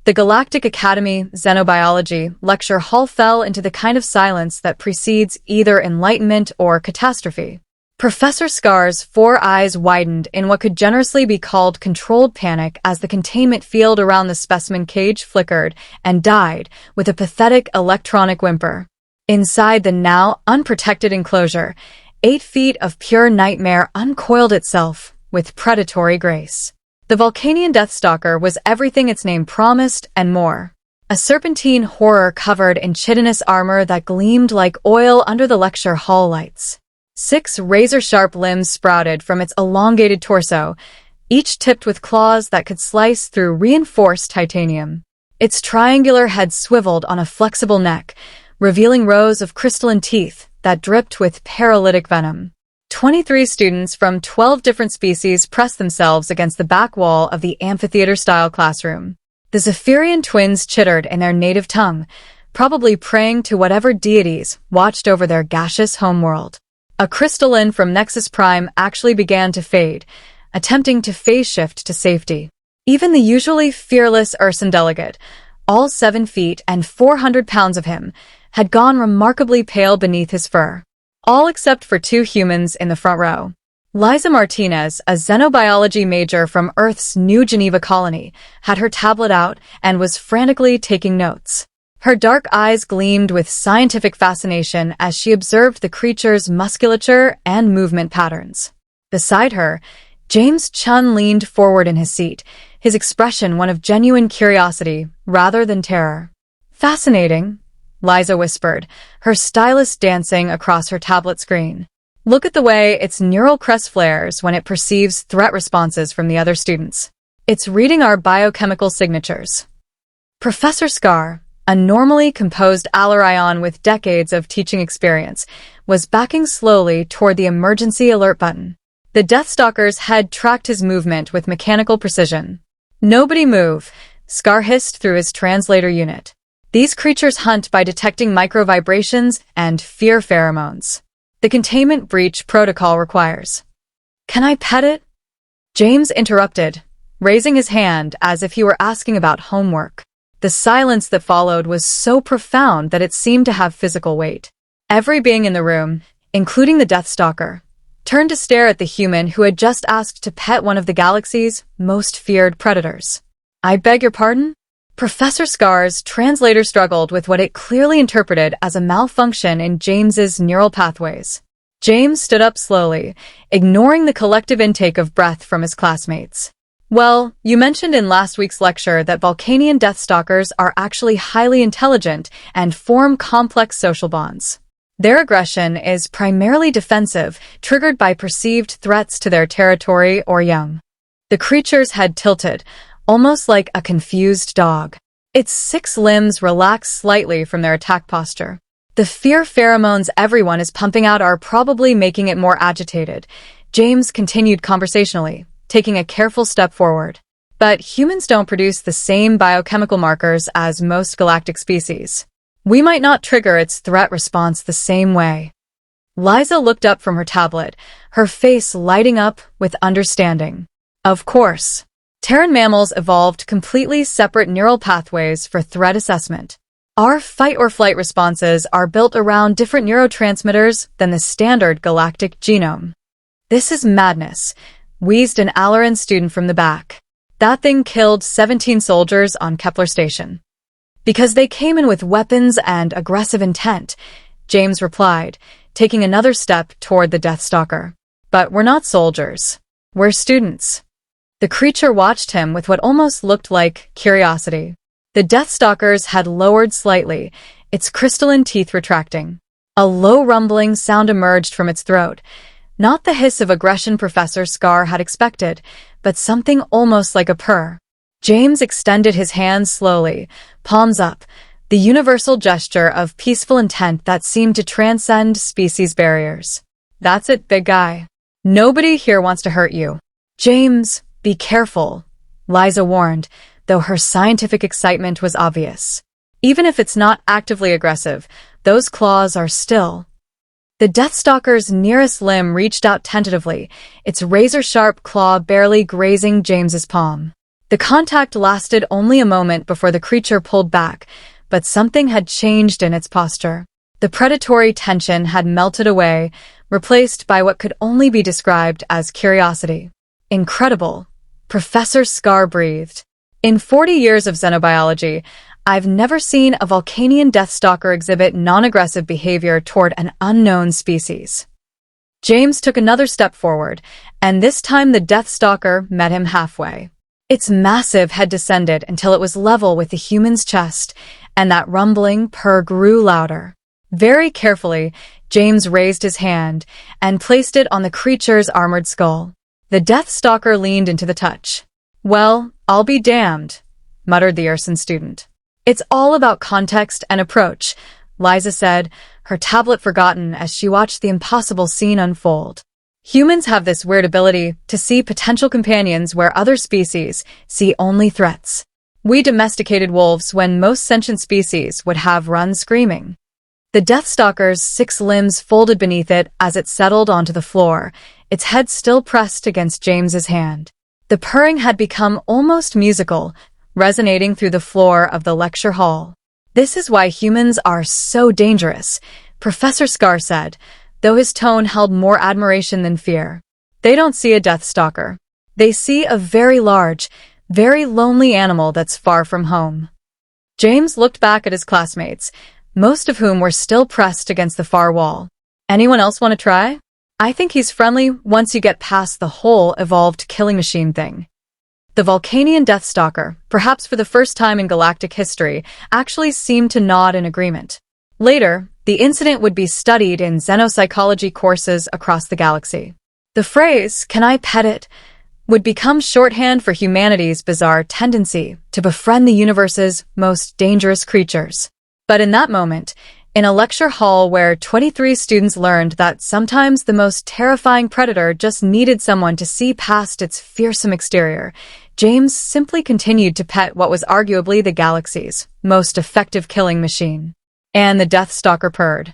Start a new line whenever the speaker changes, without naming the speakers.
The Galactic Academy Xenobiology lecture hall fell into the kind of silence that precedes either enlightenment or catastrophe. Professor Scar's 4 eyes widened in what could generously be called controlled panic as the containment field around the specimen cage flickered and died with a pathetic electronic whimper. Inside the now unprotected enclosure, 8 feet of pure nightmare uncoiled itself with predatory grace. The Volcanian Deathstalker was everything its name promised and more. A serpentine horror covered in chitinous armor that gleamed like oil under the lecture hall lights. 6 razor-sharp limbs sprouted from its elongated torso, each tipped with claws that could slice through reinforced titanium. Its triangular head swiveled on a flexible neck, revealing rows of crystalline teeth that dripped with paralytic venom. 23 students from 12 different species pressed themselves against the back wall of the amphitheater-style classroom. The Zephyrian twins chittered in their native tongue, probably praying to whatever deities watched over their gaseous homeworld. A crystalline from Nexus Prime actually began to fade, attempting to phase shift to safety. Even the usually fearless Ursan delegate, all 7 feet and 400 pounds of him, had gone remarkably pale beneath his fur. All except for 2 humans in the front row. Liza Martinez, a xenobiology major from Earth's New Geneva colony, had her tablet out and was frantically taking notes. Her dark eyes gleamed with scientific fascination as she observed the creature's musculature and movement patterns. Beside her, James Chun leaned forward in his seat, his expression one of genuine curiosity rather than terror. "Fascinating," Liza whispered, her stylus dancing across her tablet screen. "Look at the way its neural crest flares when it perceives threat responses from the other students. It's reading our biochemical signatures." Professor Scar, a normally composed Alarion with decades of teaching experience, was backing slowly toward the emergency alert button. The Deathstalker's head tracked his movement with mechanical precision. "Nobody move," Scar hissed through his translator unit. "These creatures hunt by detecting microvibrations and fear pheromones. The containment breach protocol requires." "Can I pet it?" James interrupted, raising his hand as if he were asking about homework. The silence that followed was so profound that it seemed to have physical weight. Every being in the room, including the Deathstalker, turned to stare at the human who had just asked to pet one of the galaxy's most feared predators. "I beg your pardon?" Professor Scar's translator struggled with what it clearly interpreted as a malfunction in James's neural pathways. James stood up slowly, ignoring the collective intake of breath from his classmates. "Well, you mentioned in last week's lecture that Volcanian Deathstalkers are actually highly intelligent and form complex social bonds. Their aggression is primarily defensive, triggered by perceived threats to their territory or young." The creature's head tilted, almost like a confused dog. Its 6 limbs relaxed slightly from their attack posture. "The fear pheromones everyone is pumping out are probably making it more agitated," James continued conversationally, taking a careful step forward. "But humans don't produce the same biochemical markers as most galactic species. We might not trigger its threat response the same way." Liza looked up from her tablet, her face lighting up with understanding. "Of course. Terran mammals evolved completely separate neural pathways for threat assessment. Our fight-or-flight responses are built around different neurotransmitters than the standard galactic genome." "This is madness," wheezed an Alaran student from the back. "That thing killed 17 soldiers on Kepler Station." "Because they came in with weapons and aggressive intent," James replied, taking another step toward the Deathstalker. "But we're not soldiers. We're students." The creature watched him with what almost looked like curiosity. The Deathstalker's had lowered slightly, its crystalline teeth retracting. A low rumbling sound emerged from its throat, not the hiss of aggression Professor Scar had expected, but something almost like a purr. James extended his hands slowly, palms up, the universal gesture of peaceful intent that seemed to transcend species barriers. "That's it, big guy. Nobody here wants to hurt you." "James, be careful," Liza warned, though her scientific excitement was obvious. "Even if it's not actively aggressive, those claws are still." The Deathstalker's nearest limb reached out tentatively, its razor-sharp claw barely grazing James's palm. The contact lasted only a moment before the creature pulled back, but something had changed in its posture. The predatory tension had melted away, replaced by what could only be described as curiosity. Incredible, Professor Scar breathed. In 40 years of xenobiology, I've never seen a Volcanian Deathstalker exhibit non-aggressive behavior toward an unknown species. James took another step forward, and this time the Deathstalker met him halfway. Its massive head descended until it was level with the human's chest, and that rumbling purr grew louder. Very carefully, James raised his hand and placed it on the creature's armored skull. The Deathstalker leaned into the touch. "Well, I'll be damned," muttered the Urson student. "It's all about context and approach," Liza said, her tablet forgotten as she watched the impossible scene unfold. Humans have this weird ability to see potential companions where other species see only threats. We domesticated wolves when most sentient species would have run screaming. The Deathstalker's 6 limbs folded beneath it as it settled onto the floor, its head still pressed against James's hand. The purring had become almost musical, resonating through the floor of the lecture hall. "This is why humans are so dangerous," Professor Scar said, though his tone held more admiration than fear. "They don't see a Deathstalker. They see a very large, very lonely animal that's far from home." James looked back at his classmates, most of whom were still pressed against the far wall. "Anyone else want to try? I think he's friendly once you get past the whole evolved killing machine thing." The Volcanian Deathstalker, perhaps for the first time in galactic history, actually seemed to nod in agreement. Later, the incident would be studied in xenopsychology courses across the galaxy. The phrase, "Can I pet it?" would become shorthand for humanity's bizarre tendency to befriend the universe's most dangerous creatures. But in that moment, in a lecture hall where 23 students learned that sometimes the most terrifying predator just needed someone to see past its fearsome exterior, James simply continued to pet what was arguably the galaxy's most effective killing machine. And the Deathstalker purred.